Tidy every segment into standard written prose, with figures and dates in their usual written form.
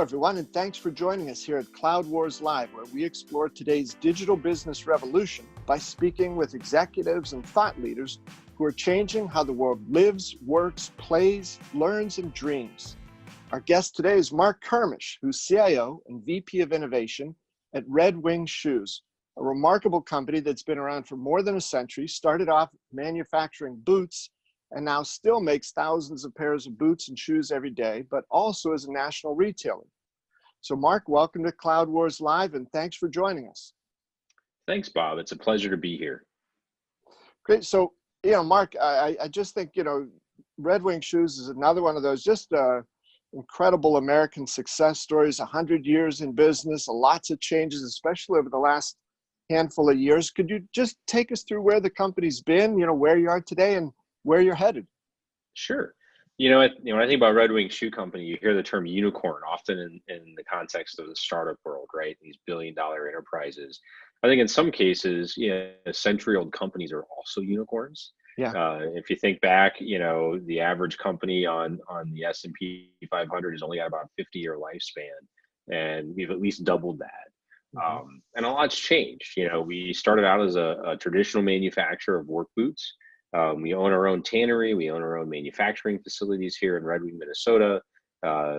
everyone, and thanks for joining us here at Cloud Wars Live, where we explore today's digital business revolution by speaking with executives and thought leaders who are changing how the world lives, works, plays, learns, and dreams. Our guest today is Mark Kermisch, who's CIO and VP of Innovation at Red Wing Shoes, a remarkable company that's been around for more than a century, started off manufacturing boots, and now still makes thousands of pairs of boots and shoes every day, but also is a national retailer. So Mark, welcome to Cloud Wars Live, and thanks for joining us. Thanks, Bob. It's a pleasure to be here. Great. So, Mark, I just think, Red Wing Shoes is another one of those just incredible American success stories, 100 years in business, lots of changes, especially over the last handful of years. Could you just take us through where the company's been, where you are today and where you're headed? Sure. When I think about Red Wing Shoe Company, you hear the term unicorn often in the context of the startup world, right? These billion-dollar enterprises. I think in some cases, century-old companies are also unicorns. Yeah. If you think back, the average company on the S&P 500 has only got about a 50-year lifespan, and we've at least doubled that. Mm-hmm. And a lot's changed. We started out as a traditional manufacturer of work boots. We own our own tannery. We own our own manufacturing facilities here in Red Wing, Minnesota.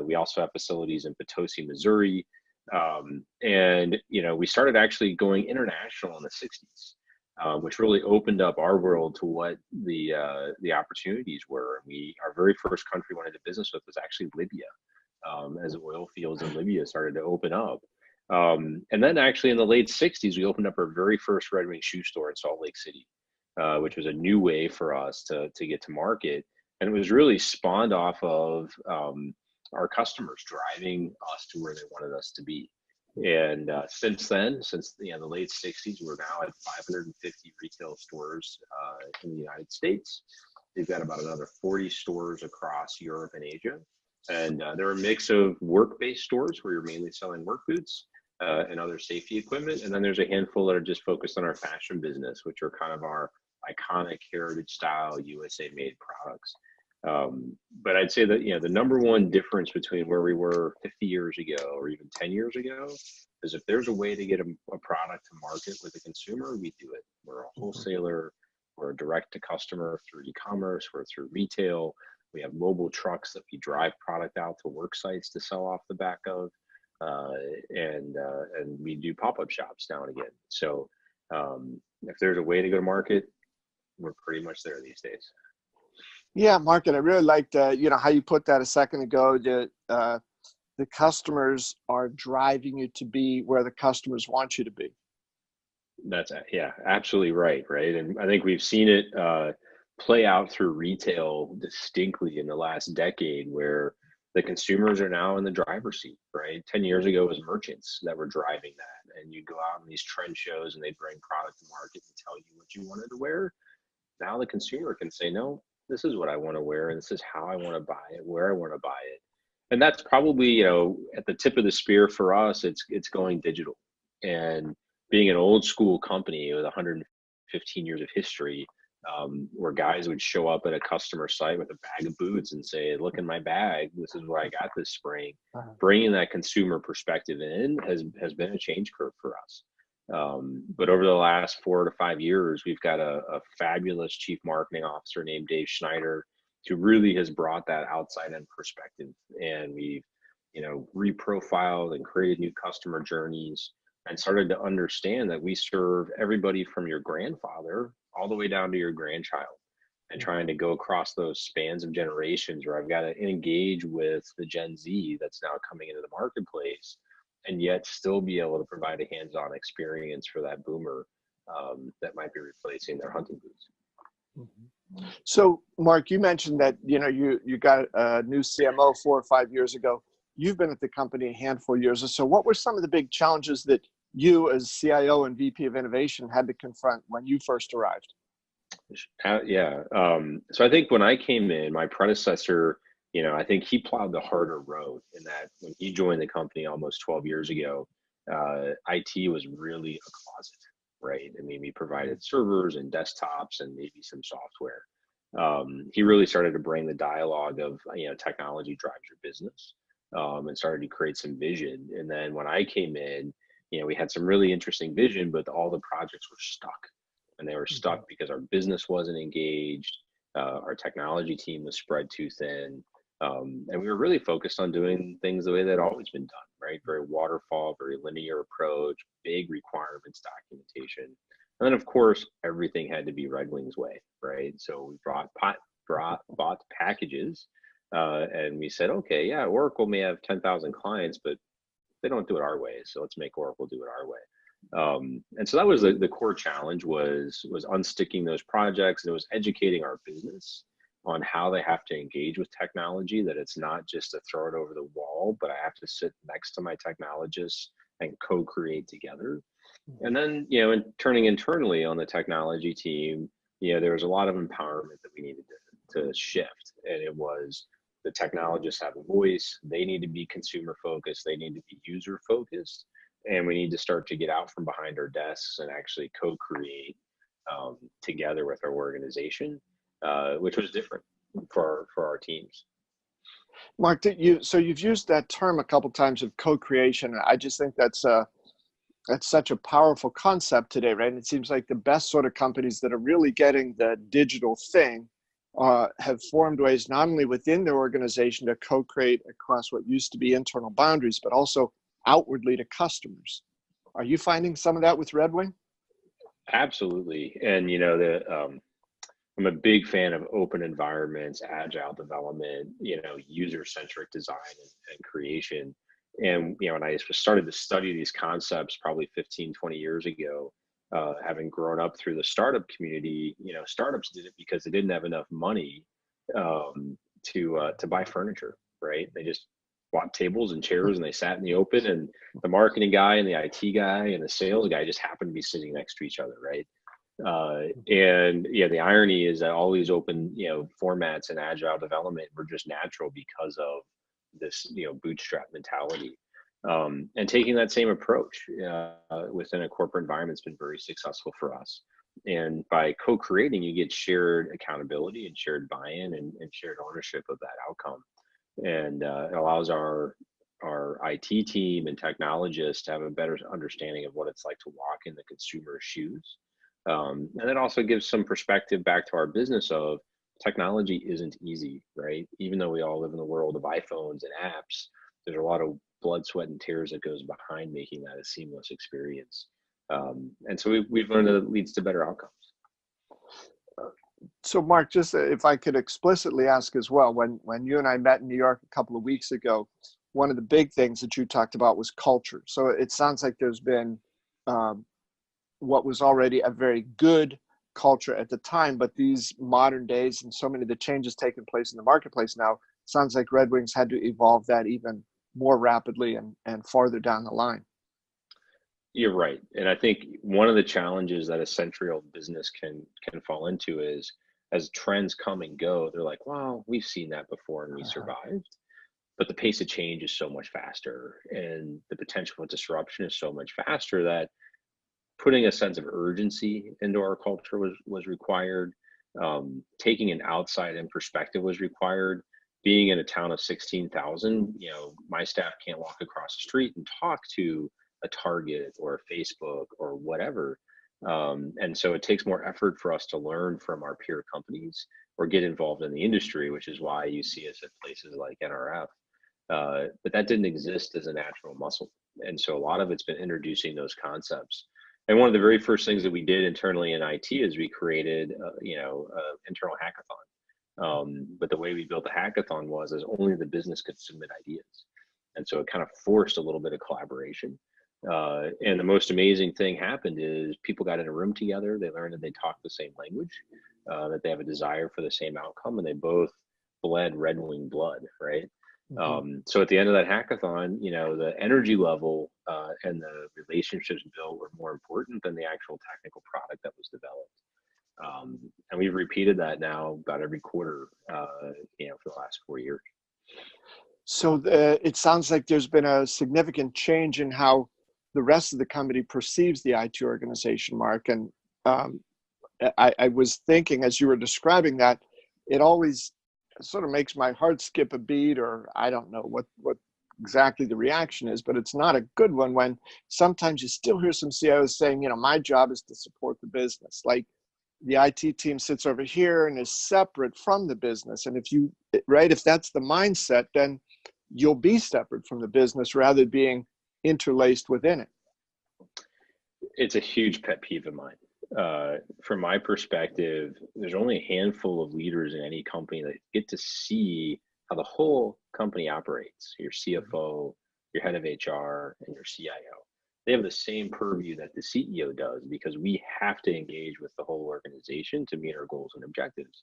We also have facilities in Potosi, Missouri. And we started actually going international in the 60s, which really opened up our world to what the opportunities were. Our very first country we went into business with was actually Libya, as oil fields in Libya started to open up. And then actually in the late 60s, we opened up our very first Red Wing shoe store in Salt Lake City. Which was a new way for us to get to market. And it was really spawned off of our customers driving us to where they wanted us to be. And since then, since the late 60s, we're now at 550 retail stores in the United States. We've got about another 40 stores across Europe and Asia. And they're a mix of work-based stores where you're mainly selling work boots and other safety equipment. And then there's a handful that are just focused on our fashion business, which are kind of our iconic heritage style USA made products. But I'd say that, the number one difference between where we were 50 years ago or even 10 years ago is if there's a way to get a product to market with a consumer, we do it. We're a wholesaler, we're a direct to customer through e-commerce, we're through retail. We have mobile trucks that we drive product out to work sites to sell off the back of. And we do pop-up shops now and again. So if there's a way to go to market, we're pretty much there these days. Yeah, Mark, and I really liked, how you put that a second ago, that the customers are driving you to be where the customers want you to be. That's, absolutely right. And I think we've seen it play out through retail distinctly in the last decade, where the consumers are now in the driver's seat, right? 10 years ago, it was merchants that were driving that. And you go out on these trend shows and they bring product to market and tell you what you wanted to wear. Now the consumer can say, no, this is what I want to wear, and this is how I want to buy it, where I want to buy it. And that's probably, at the tip of the spear for us, it's going digital. And being an old school company with 115 years of history, where guys would show up at a customer site with a bag of boots and say, look in my bag, this is what I got this spring. Bringing that consumer perspective in has been a change curve for us. But over the last 4 to 5 years, we've got a fabulous chief marketing officer named Dave Schneider, who really has brought that outside in perspective. And we've, reprofiled and created new customer journeys and started to understand that we serve everybody from your grandfather all the way down to your grandchild, and trying to go across those spans of generations where I've got to engage with the Gen Z that's now coming into the marketplace, and yet still be able to provide a hands-on experience for that boomer that might be replacing their hunting boots. Mm-hmm. So, Mark, you mentioned that you got a new CMO 4 or 5 years ago. You've been at the company a handful of years. So, what were some of the big challenges that you, as CIO and VP of Innovation, had to confront when you first arrived? So I think when I came in, my predecessor, I think he plowed the harder road, in that when he joined the company almost 12 years ago, IT was really a closet, right? I mean, we provided servers and desktops and maybe some software. He really started to bring the dialogue of, technology drives your business. and started to create some vision. And then when I came in, we had some really interesting vision, but all the projects were stuck. And they were stuck because our business wasn't engaged, our technology team was spread too thin. And we were really focused on doing things the way they'd always been done, right? Very waterfall, very linear approach, big requirements documentation. And then, of course, everything had to be Red Wings way, right? So we bought packages, and we said, okay, yeah, Oracle may have 10,000 clients, but they don't do it our way. So let's make Oracle do it our way. And so that was the core challenge was unsticking those projects, and it was educating our business on how they have to engage with technology, that it's not just to throw it over the wall, but I have to sit next to my technologists and co-create together. And then, and turning internally on the technology team, there was a lot of empowerment that we needed to shift. And it was the technologists have a voice, they need to be consumer focused, they need to be user focused, and we need to start to get out from behind our desks and actually co-create together with our organization, which was different for our teams. Mark, you've used that term a couple times of co-creation. I just think that's such a powerful concept today, right? And it seems like the best sort of companies that are really getting the digital thing have formed ways not only within their organization to co-create across what used to be internal boundaries, but also outwardly to customers. Are you finding some of that with Red Wing? Absolutely. And, I'm a big fan of open environments, agile development, user-centric design and creation. And, when I started to study these concepts probably 15, 20 years ago, having grown up through the startup community, startups did it because they didn't have enough money to buy furniture, right? They just bought tables and chairs and they sat in the open, and the marketing guy and the IT guy and the sales guy just happened to be sitting next to each other, right? And the irony is that all these open, formats and agile development were just natural because of this, bootstrap mentality. And taking that same approach within a corporate environment has been very successful for us. And by co-creating, you get shared accountability and shared buy-in and shared ownership of that outcome. And it allows our IT team and technologists to have a better understanding of what it's like to walk in the consumer's shoes. And it also gives some perspective back to our business of technology isn't easy, right? Even though we all live in the world of iPhones and apps, there's a lot of blood, sweat, and tears that goes behind making that a seamless experience. And so we've learned that it leads to better outcomes. So Mark, just if I could explicitly ask as well, when you and I met in New York a couple of weeks ago, one of the big things that you talked about was culture. So it sounds like there's been what was already a very good culture at the time, but these modern days and so many of the changes taking place in the marketplace now, sounds like Red Wings had to evolve that even more rapidly and farther down the line. You're right. And I think one of the challenges that a century-old business can fall into is as trends come and go, they're like, well, we've seen that before and we survived. But the pace of change is so much faster and the potential for disruption is so much faster that putting a sense of urgency into our culture was required. Taking an outside-in perspective was required. Being in a town of 16,000, my staff can't walk across the street and talk to a Target or a Facebook or whatever. And so it takes more effort for us to learn from our peer companies or get involved in the industry, which is why you see us at places like NRF. But that didn't exist as a natural muscle. And so a lot of it's been introducing those concepts. And one of the very first things that we did internally in IT is we created, internal hackathon. But the way we built the hackathon was only the business could submit ideas. And so it kind of forced a little bit of collaboration. And the most amazing thing happened is people got in a room together. They learned that they talk the same language, that they have a desire for the same outcome, and they both bled Red Wing blood, right? So at the end of that hackathon, the energy level and the relationships built were more important than the actual technical product that was developed. And we've repeated that now about every quarter, for the last 4 years. So it sounds like there's been a significant change in how the rest of the company perceives the IT organization, Mark. And I was thinking as you were describing that, it always sort of makes my heart skip a beat, or I don't know what exactly the reaction is, but it's not a good one when sometimes you still hear some CIOs saying, my job is to support the business. Like the IT team sits over here and is separate from the business. And if that's the mindset, then you'll be separate from the business rather than being interlaced within it. It's a huge pet peeve of mine. From my perspective, there's only a handful of leaders in any company that get to see how the whole company operates. Your CFO, your head of HR, and your CIO. They have the same purview that the CEO does because we have to engage with the whole organization to meet our goals and objectives.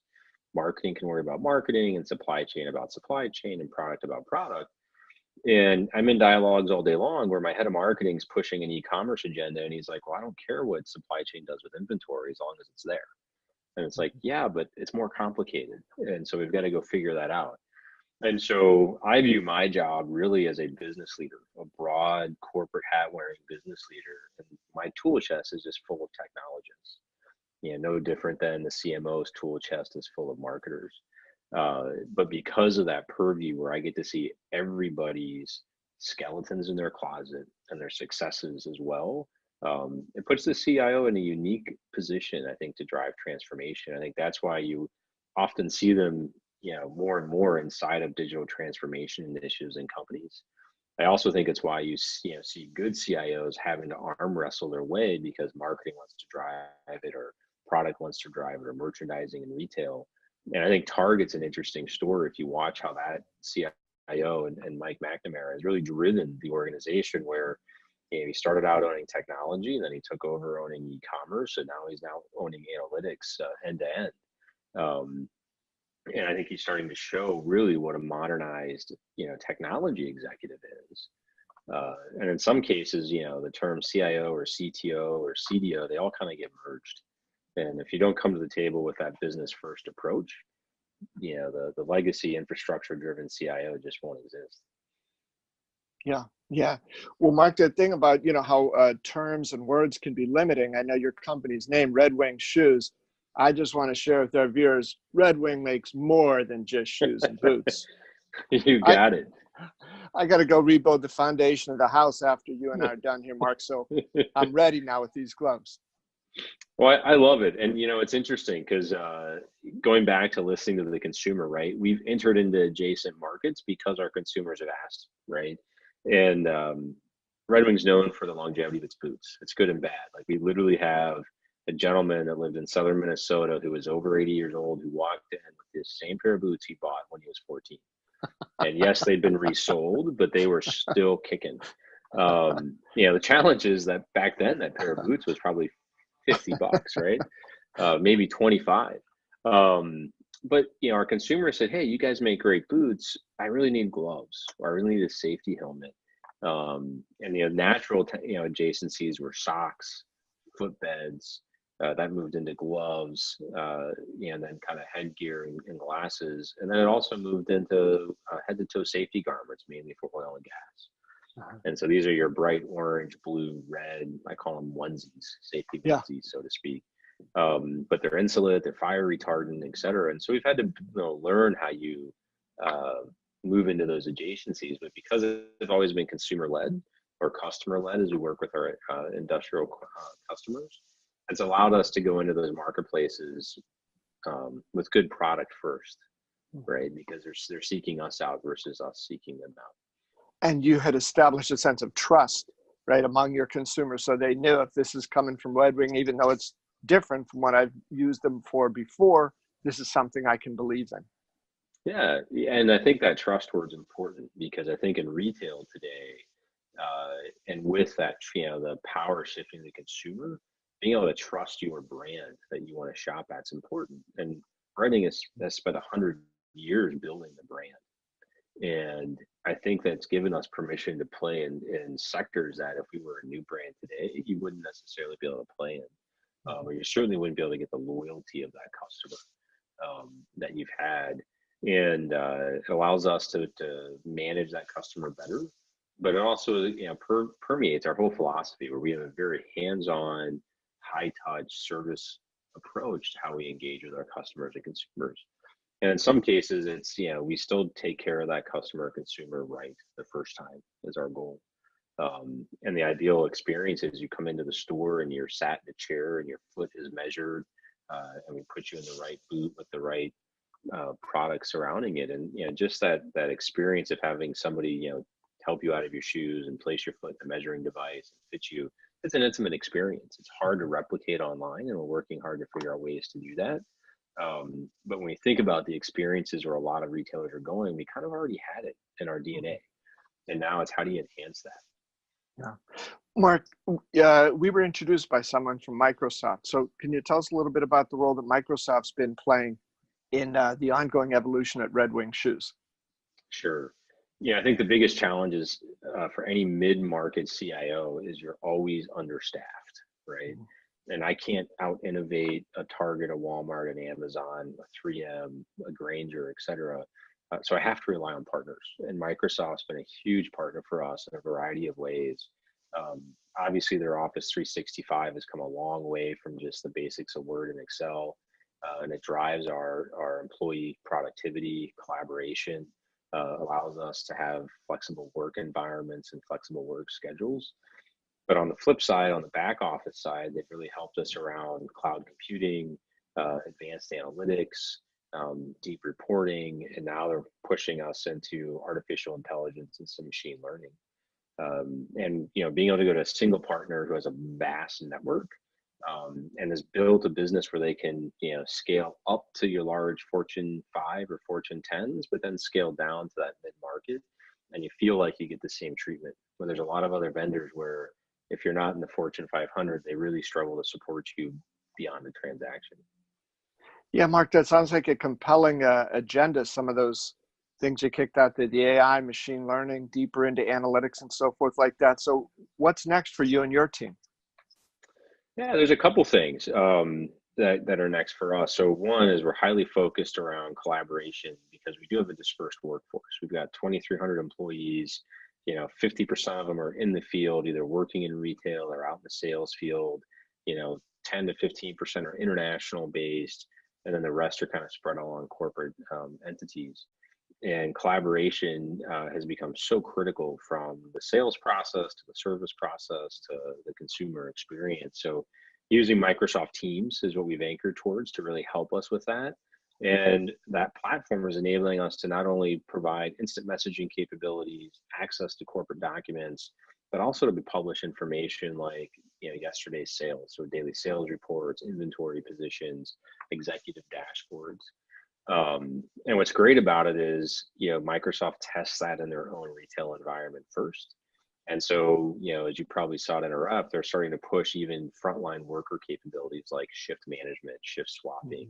Marketing can worry about marketing, and supply chain about supply chain, and product about product. And I'm in dialogues all day long where my head of marketing is pushing an e-commerce agenda, and he's like, well, I don't care what supply chain does with inventory as long as it's there. And it's like, yeah, but it's more complicated. And so we've got to go figure that out. And so I view my job really as a business leader, a broad corporate hat wearing business leader. And my tool chest is just full of technologists. No different than the CMO's tool chest is full of marketers. But because of that purview where I get to see everybody's skeletons in their closet and their successes as well, it puts the CIO in a unique position, I think, to drive transformation. I think that's why you often see them, more and more inside of digital transformation initiatives in companies. I also think it's why you see good CIOs having to arm wrestle their way because marketing wants to drive it, or product wants to drive it, or merchandising and retail. And I think Target's an interesting story if you watch how that CIO and Mike McNamara has really driven the organization where he started out owning technology, and then he took over owning e-commerce, and now he's owning analytics end to end. And I think he's starting to show really what a modernized, technology executive is. And in some cases, the term CIO or CTO or CDO, they all kind of get merged. And if you don't come to the table with that business first approach, the legacy infrastructure driven CIO just won't exist. Yeah. Well, Mark, the thing about, how terms and words can be limiting. I know your company's name, Red Wing Shoes. I just want to share with our viewers, Red Wing makes more than just shoes and boots. You got it. I got to go rebuild the foundation of the house after you and I are done here, Mark. So I'm ready now with these gloves. Well, I love it. And, it's interesting because going back to listening to the consumer, right, we've entered into adjacent markets because our consumers have asked, right? And Red Wing's known for the longevity of its boots. It's good and bad. Like, we literally have a gentleman that lived in southern Minnesota who was over 80 years old who walked in with the same pair of boots he bought when he was 14. And yes, they'd been resold, but they were still kicking. The challenge is that back then that pair of boots was probably $50, right? Maybe 25. But our consumer said, hey, you guys make great boots. I really need gloves, or I really need a safety helmet. And natural adjacencies were socks, footbeds. That moved into gloves, and then kind of headgear and glasses. And then it also moved into head-to-toe safety garments, mainly for oil and gas. And so these are your bright orange, blue, red, I call them onesies, safety onesies, so to speak. But they're insulate, they're fire retardant, et cetera. And so we've had to learn how you move into those adjacencies. But because it's always been consumer-led or customer-led as we work with our industrial customers, it's allowed us to go into those marketplaces with good product first, right? Because they're seeking us out versus us seeking them out. And you had established a sense of trust, right, among your consumers. So they knew if this is coming from Red Wing, even though it's different from what I've used them for before, this is something I can believe in. Yeah. And I think that trust word's important because I think in retail today, and with that, the power shifting the consumer, being able to trust your brand that you want to shop at is important. And Red Wing has spent 100 years building the brand. And I think that's given us permission to play in sectors that if we were a new brand today, you wouldn't necessarily be able to play in. Or you certainly wouldn't be able to get the loyalty of that customer that you've had. And it allows us to manage that customer better. But it also permeates our whole philosophy where we have a very hands-on, high-touch service approach to how we engage with our customers and consumers. And in some cases, it's, we still take care of that customer or consumer right the first time is our goal. And the ideal experience is you come into the store and you're sat in a chair and your foot is measured, and we put you in the right boot with the right product surrounding it. And, just that experience of having somebody, help you out of your shoes and place your foot in the measuring device and fit you. It's an intimate experience. It's hard to replicate online, and we're working hard to figure out ways to do that. But when we think about the experiences where a lot of retailers are going, we kind of already had it in our DNA. And now it's how do you enhance that? Yeah. Mark, we were introduced by someone from Microsoft. So can you tell us a little bit about the role that Microsoft's been playing in the ongoing evolution at Red Wing Shoes? Sure. I think the biggest challenge is for any mid-market CIO is you're always understaffed, right? And I can't out innovate a Target, a Walmart, an Amazon, a 3M, a Grainger, et cetera. So I have to rely on partners, and Microsoft's been a huge partner for us in a variety of ways. Obviously, their Office 365 has come a long way from just the basics of Word and Excel, and it drives our employee productivity, collaboration, allows us to have flexible work environments and flexible work schedules. But on the flip side, on the back office side, they've really helped us around cloud computing, advanced analytics, deep reporting, and now they're pushing us into artificial intelligence and some machine learning. And being able to go to a single partner who has a vast network, and has built a business where they can scale up to your large Fortune 5 or Fortune 10s, but then scale down to that mid market, and you feel like you get the same treatment. When there's a lot of other vendors where if you're not in the Fortune 500, they really struggle to support you beyond the transaction. Yeah, Mark, that sounds like a compelling agenda. Some of those things you kicked out, the AI, machine learning, deeper into analytics and so forth like that. So what's next for you and your team? Yeah, there's a couple things that are next for us. So one is we're highly focused around collaboration because we do have a dispersed workforce. We've got 2,300 employees. 50% of them are in the field, either working in retail or out in the sales field. 10 to 15% are international based, and then the rest are kind of spread along corporate entities. And collaboration has become so critical from the sales process to the service process to the consumer experience. So using Microsoft Teams is what we've anchored towards to really help us with that. And that platform is enabling us to not only provide instant messaging capabilities, access to corporate documents, but also to publish information like yesterday's sales, so daily sales reports, inventory positions, executive dashboards. And what's great about it is, Microsoft tests that in their own retail environment first. And so, as you probably saw it in our app, they're starting to push even frontline worker capabilities like shift management, shift swapping,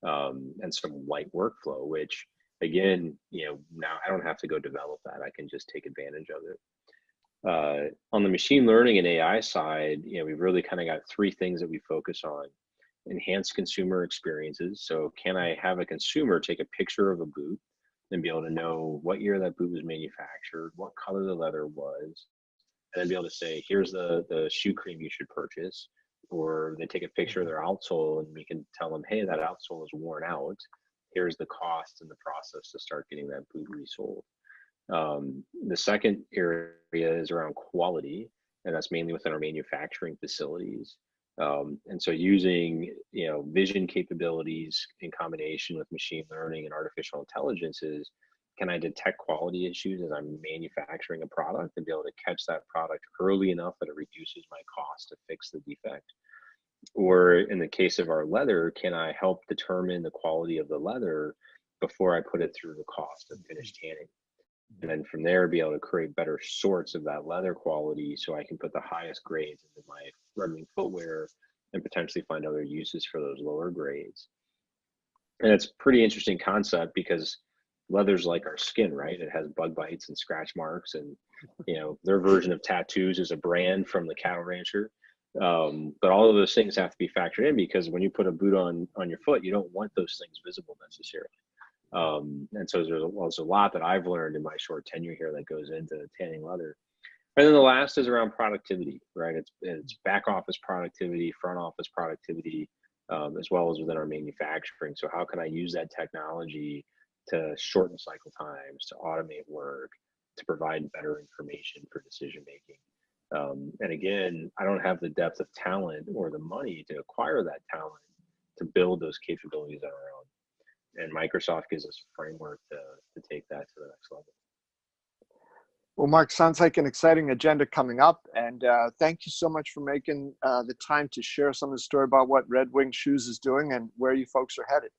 and some light workflow, which again, now I don't have to go develop that. I can just take advantage of it. On the machine learning and AI side, we've really kind of got three things that we focus on. Enhance consumer experiences. So can I have a consumer take a picture of a boot and be able to know what year that boot was manufactured, what color the leather was, and then be able to say, here's the shoe cream you should purchase. Or they take a picture of their outsole and we can tell them, hey, that outsole is worn out. Here's the cost and the process to start getting that boot resold. The second area is around quality, and that's mainly within our manufacturing facilities. And so using vision capabilities in combination with machine learning and artificial intelligence is, can I detect quality issues as I'm manufacturing a product and be able to catch that product early enough that it reduces my cost to fix the defect? Or in the case of our leather, can I help determine the quality of the leather before I put it through the cost of finished tanning? And then from there, be able to create better sorts of that leather quality so I can put the highest grades into my Red Wing footwear and potentially find other uses for those lower grades. And it's a pretty interesting concept because leather's like our skin, right? It has bug bites and scratch marks, and their version of tattoos is a brand from the cattle rancher. But all of those things have to be factored in because when you put a boot on your foot, you don't want those things visible necessarily. And so there's a lot that I've learned in my short tenure here that goes into tanning leather. And then the last is around productivity, right? It's back office productivity, front office productivity. as well as within our manufacturing. So how can I use that technology to shorten cycle times, to automate work, to provide better information for decision making? And again, I don't have the depth of talent or the money to acquire that talent to build those capabilities on our own. And Microsoft gives us a framework to take that to the next level. Well, Mark, sounds like an exciting agenda coming up. And thank you so much for making the time to share some of the story about what Red Wing Shoes is doing and where you folks are headed.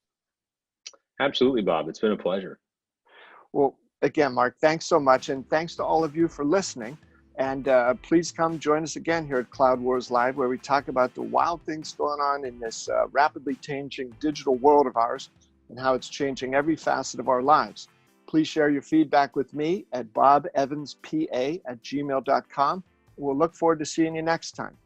Absolutely, Bob. It's been a pleasure. Well, again, Mark, thanks so much. And thanks to all of you for listening. And please come join us again here at Cloud Wars Live, where we talk about the wild things going on in this rapidly changing digital world of ours and how it's changing every facet of our lives. Please share your feedback with me at bobevanspa@gmail.com. We'll look forward to seeing you next time.